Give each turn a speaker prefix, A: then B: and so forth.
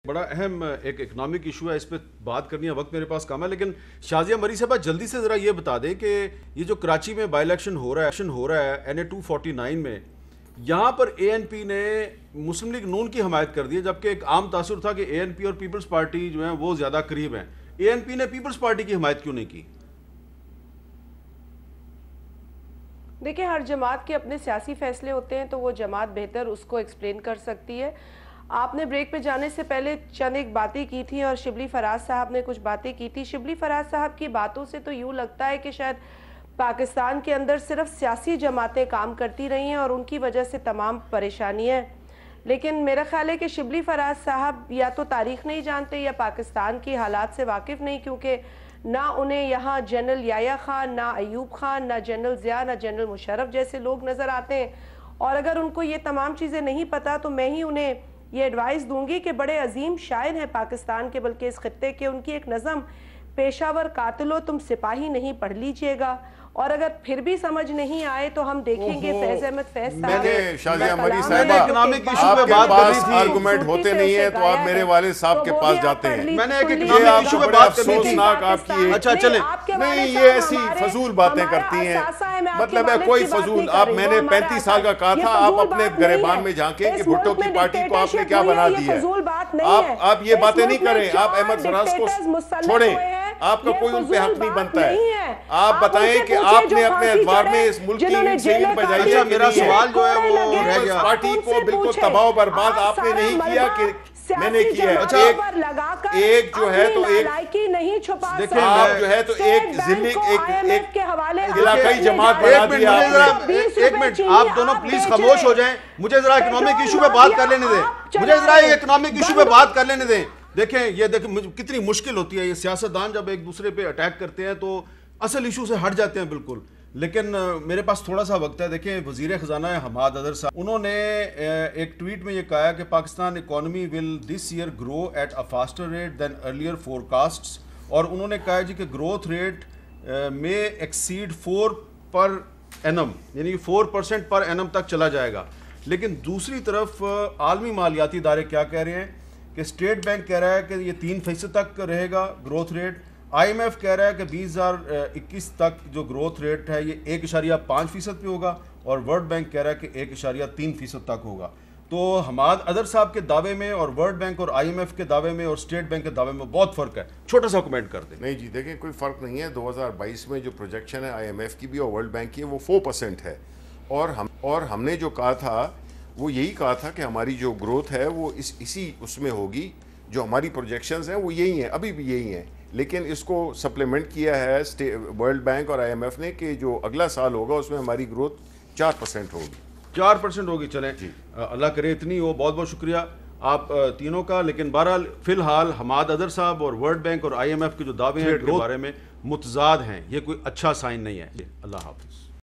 A: بڑا اہم ایک اکنامک ایشو ہے، اس پہ بات کرنی ہے، وقت میرے پاس کم ہے، لیکن شازیہ مری صاحبہ جلدی سے ذرا یہ بتا دیں کہ یہ جو کراچی میں بائی الیکشن ہو رہا ہے NA 249 میں، یہاں پر ANP نے مسلم لیگ نون کی حمایت کر دی ہے، جبکہ ایک عام تاثر تھا کہ ANP اور پیپلز پارٹی جو ہیں وہ زیادہ قریب ہیں. ANP نے پیپلز پارٹی کی حمایت کیوں نہیں کی؟
B: دیکھیں، ہر جماعت کے اپنے سیاسی فیصلے ہوتے ہیں تو وہ جماعت بہتر اس کو ایکسپلین کر سکتی ہے. آپ نے بریک پہ جانے سے پہلے چند ایک باتیں کی تھی اور شبلی فراز صاحب نے کچھ باتیں کی تھی. شبلی فراز صاحب کی باتوں سے تو یوں لگتا ہے کہ شاید پاکستان کے اندر صرف سیاسی جماعتیں کام کرتی رہی ہیں اور ان کی وجہ سے تمام پریشانیاں ہیں. لیکن میرا خیال ہے کہ شبلی فراز صاحب یا تو تاریخ نہیں جانتے یا پاکستان کی حالات سے واقف نہیں، کیونکہ نہ انہیں یہاں جنرل یحییٰ خان، نہ ایوب خان، نہ جنرل ضیاء، نہ جنرل مشرف جیسے لوگ نظر آتے ہیں. اور اگر ان کو یہ تمام چیزیں نہیں پتہ تو میں ہی انہیں یہ ایڈوائز دوں گی کہ بڑے عظیم شاعر ہیں پاکستان کے بلکہ اس خطے کے، ان کی ایک نظم پیشاور قاتلو تم سپاہی نہیں پڑھ لیجئے گا. اور اگر پھر بھی سمجھ نہیں آئے تو ہم دیکھیں گے فیض احمد فیض صاحب.
C: شازیہ مری صاحبہ، آپ کے پاس آرگومنٹ ہوتے نہیں ہیں تو آپ میرے والد صاحب کے پاس جاتے ہیں.
A: میں نے ایک
C: یہ آپ کو بڑا افسوسناک آپ کی
A: اچھا چلیں
C: نہیں، یہ ایسی فضول باتیں کرتی ہیں. مطلب ہے کوئی فضول. آپ میں نے 35 سال کا کہا تھا آپ اپنے گریبان میں جھانکیں کہ بھٹو کی پارٹی کو آپ نے کیا بنا دیا ہے. آپ یہ باتیں نہیں کریں. آپ احمد فراز کو چھوڑیں، آپ کا کوئی ان پہ حق نہیں بنتا ہے. آپ بتائیں کہ آپ نے اپنے ادوار میں اس ملک کی زمین بجائی ہے.
A: میرا سوال جو ہے وہ رہ گیا.
C: پارٹی کو بالکل تباہ و برباد آپ نے نہیں کیا کہ میں نے کیا ہے. ایک جو ہے تو ایک
A: دیکھیں
C: آپ جو ہے تو ایک ضلعی ایک علاقائی جماعت بنا دیا آپ نے.
A: ایک منٹ آپ دونوں پلیز خاموش ہو جائیں. مجھے ذرا اکنامک ایشو پہ بات کر لینے دیں. مجھے ذرا اکنامک ایشو پہ بات کر لینے دیں. دیکھیں یہ کتنی مشکل ہوتی ہے. یہ سیاستدان جب ایک دوسرے پہ اٹیک کرتے ہیں تو اصل ایشو سے ہٹ جاتے ہیں بالکل. لیکن میرے پاس تھوڑا سا وقت ہے. دیکھیں وزیر خزانہ حماد اظہر صاحب، انہوں نے ایک ٹویٹ میں یہ کہا کہ Pakistan economy will this year grow at a faster rate than earlier forecasts. اور انہوں نے کہا جی کہ گروتھ ریٹ میں ایکسیڈ 4 پر اینم، یعنی 4% پر اینم تک چلا جائے گا. لیکن دوسری طرف عالمی مالیاتی ادارے کیا کہہ رہے ہیں کہ اسٹیٹ بینک کہہ رہا ہے کہ یہ 3% تک رہے گا گروتھ ریٹ. IMF کہہ رہا ہے کہ 2021 تک جو گروتھ ریٹ ہے یہ 1.5% پہ ہوگا اور ورلڈ بینک کہہ رہا ہے کہ 1.3% تک ہوگا. تو حماد اظہر صاحب کے دعوے میں اور ورلڈ بینک اور IMF کے دعوے میں اور اسٹیٹ بینک کے دعوے میں بہت فرق ہے. چھوٹا سا کمنٹ کر دیں.
C: نہیں جی دیکھیں کوئی فرق نہیں ہے. 2022 میں جو پروجیکشن ہے IMF کی بھی اور ورلڈ بینک کی ہے وہ 4% ہے. اور ہم نے جو کہا تھا وہ یہی کہا تھا کہ ہماری جو گروتھ ہے وہ اسی اس میں ہوگی. جو ہماری پروجیکشنز ہیں وہ یہی ہیں، ابھی بھی یہی ہیں. لیکن اس کو سپلیمنٹ کیا ہے ورلڈ بینک اور IMF نے کہ جو اگلا سال ہوگا اس میں ہماری گروتھ 4% ہوگی.
A: 4% ہوگی. چلیں اللہ کرے اتنی ہو. بہت بہت شکریہ آپ تینوں کا. لیکن بہرحال فی الحال حماد اظہر صاحب اور ورلڈ بینک اور IMF کے جو دعوے ہیں کے بارے میں متضاد ہیں. یہ کوئی اچھا سائن نہیں ہے. اللہ حافظ.